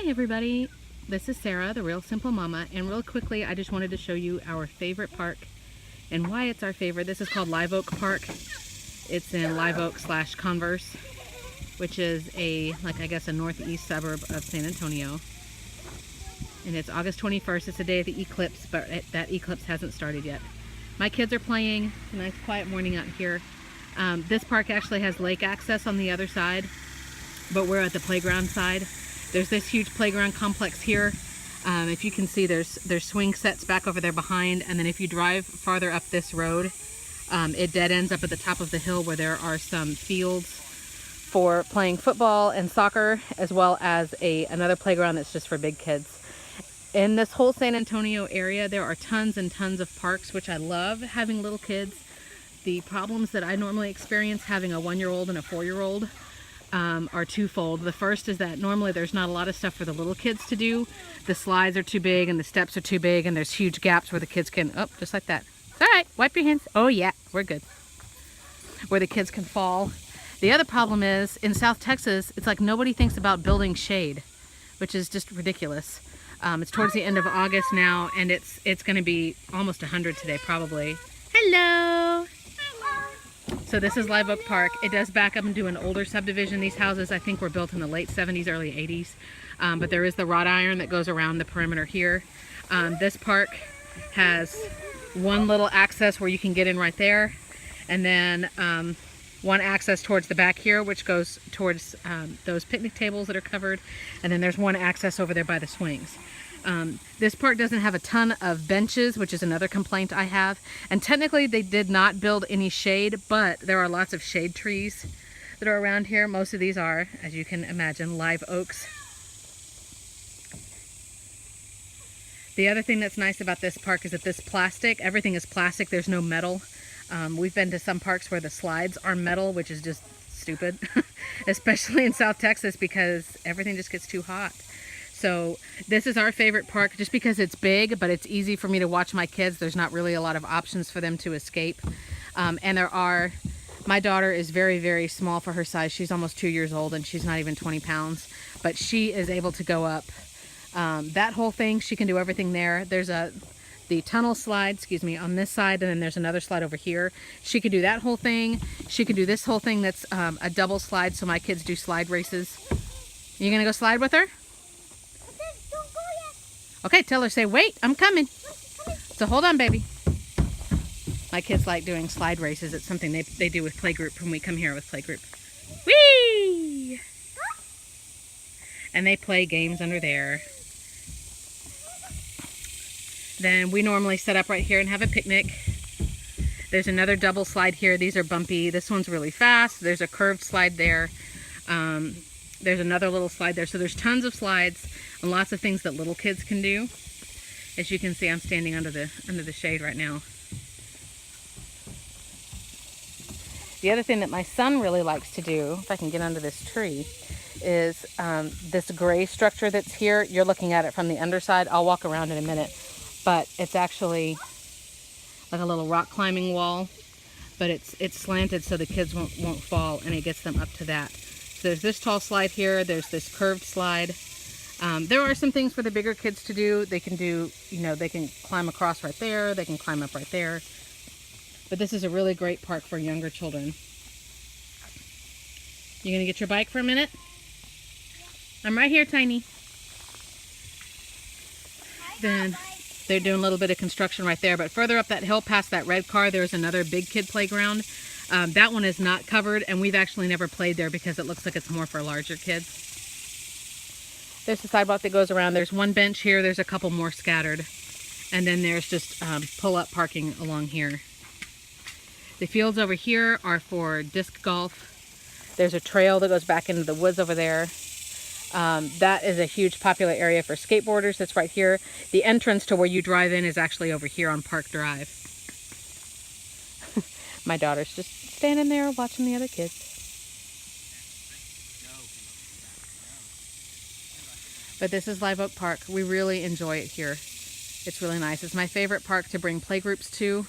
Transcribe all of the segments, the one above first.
Hi everybody, this is Sarah, the Real Simple Mama, and real quickly I just wanted to show you our favorite park and why it's our favorite. This is called Live Oak Park. It's in Live Oak / Converse, which is I guess a northeast suburb of San Antonio. And it's August 21st, it's the day of the eclipse, but that eclipse hasn't started yet. My kids are playing, it's a nice quiet morning out here. This park actually has lake access on the other side, but we're at the playground side. There's this huge playground complex here. If you can see, there's swing sets back over there behind, and then if you drive farther up this road, it dead ends up at the top of the hill where there are some fields for playing football and soccer, as well as another playground that's just for big kids. In this whole San Antonio area, there are tons and tons of parks, which I love having little kids. The problems that I normally experience having a 1-year-old and a 4-year-old are twofold. The first is that normally there's not a lot of stuff for the little kids to do. The slides are too big and the steps are too big, and there's huge gaps where the kids can, oh, just like that. It's all right, wipe your hands. Oh yeah, we're good. Where the kids can fall. The other problem is, in South Texas, it's like nobody thinks about building shade, which is just ridiculous. It's towards the end of August now, and it's going to be almost 100 today, probably. Hello! So this is Live Oak Park. It does back up into an older subdivision. These houses, I think, were built in the late 70s, early 80s. But there is the wrought iron that goes around the perimeter here. This park has one little access where you can get in right there. And then one access towards the back here, which goes towards those picnic tables that are covered. And then there's one access over there by the swings. This park doesn't have a ton of benches, which is another complaint I have. And technically they did not build any shade, but there are lots of shade trees that are around here. Most of these are, as you can imagine, live oaks. The other thing that's nice about this park is that this plastic, everything is plastic, there's no metal. We've been to some parks where the slides are metal, which is just stupid, especially in South Texas, because everything just gets too hot. So this is our favorite park just because it's big, but it's easy for me to watch my kids. There's not really a lot of options for them to escape. And my daughter is very, very small for her size. She's almost 2 years old and she's not even 20 pounds, but she is able to go up that whole thing. She can do everything there. There's the tunnel slide, on this side, and then there's another slide over here. She could do that whole thing. She could do this whole thing that's a double slide, so my kids do slide races. You gonna go slide with her? Don't go yet. Okay, tell her, say, wait, I'm coming. So hold on, baby. My kids like doing slide races. It's something they do with playgroup when we come here with playgroup. Whee! And they play games under there. Then we normally set up right here and have a picnic. There's another double slide here. These are bumpy. This one's really fast. There's a curved slide there. There's another little slide there. So there's tons of slides and lots of things that little kids can do. As you can see, I'm standing under the shade right now. The other thing that my son really likes to do, if I can get under this tree, is this gray structure that's here. You're looking at it from the underside. I'll walk around in a minute. But it's actually like a little rock climbing wall, but it's slanted so the kids won't fall, and it gets them up to that. So there's this tall slide here. There's this curved slide. There are some things for the bigger kids to do. They can do, they can climb across right there. They can climb up right there. But this is a really great park for younger children. You gonna get your bike for a minute? I'm right here, Tiny. Then they're doing a little bit of construction right there, but further up that hill past that red car, there's another big kid playground. That one is not covered, and we've actually never played there because it looks like it's more for larger kids. There's the sidewalk that goes around. There's one bench here. There's a couple more scattered. And then there's just pull-up parking along here. The fields over here are for disc golf. There's a trail that goes back into the woods over there. That is a huge popular area for skateboarders. That's right here. The entrance to where you drive in is actually over here on Park Drive. My daughter's just standing there watching the other kids. But this is Live Oak Park. We really enjoy it here. It's really nice. It's my favorite park to bring playgroups to,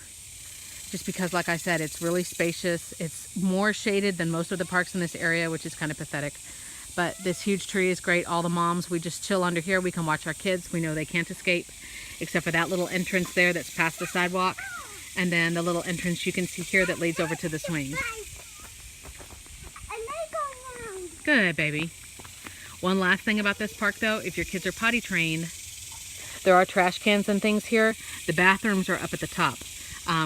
just because, like I said, it's really spacious. It's more shaded than most of the parks in this area, which is kind of pathetic. But this huge tree is great. All the moms, we just chill under here. We can watch our kids. We know they can't escape, except for that little entrance there that's past the sidewalk. And then the little entrance you can see here that leads over to the swings. A merry-go-round. Good, baby. One last thing about this park, though, if your kids are potty trained, there are trash cans and things here. The bathrooms are up at the top,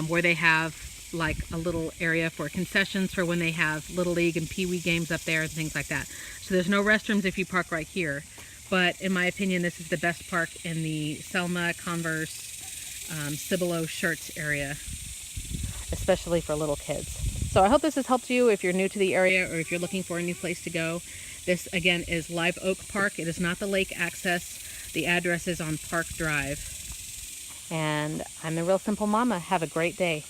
where they have like a little area for concessions for when they have Little League and Pee Wee games up there and things like that. So there's no restrooms if you park right here. But in my opinion, this is the best park in the Selma, Converse, Cibolo, Schertz area, especially for little kids. So I hope this has helped you if you're new to the area or if you're looking for a new place to go. This again is Live Oak Park. It is not the lake access. The address is on Park Drive. And I'm the Real Simple Mama. Have a great day.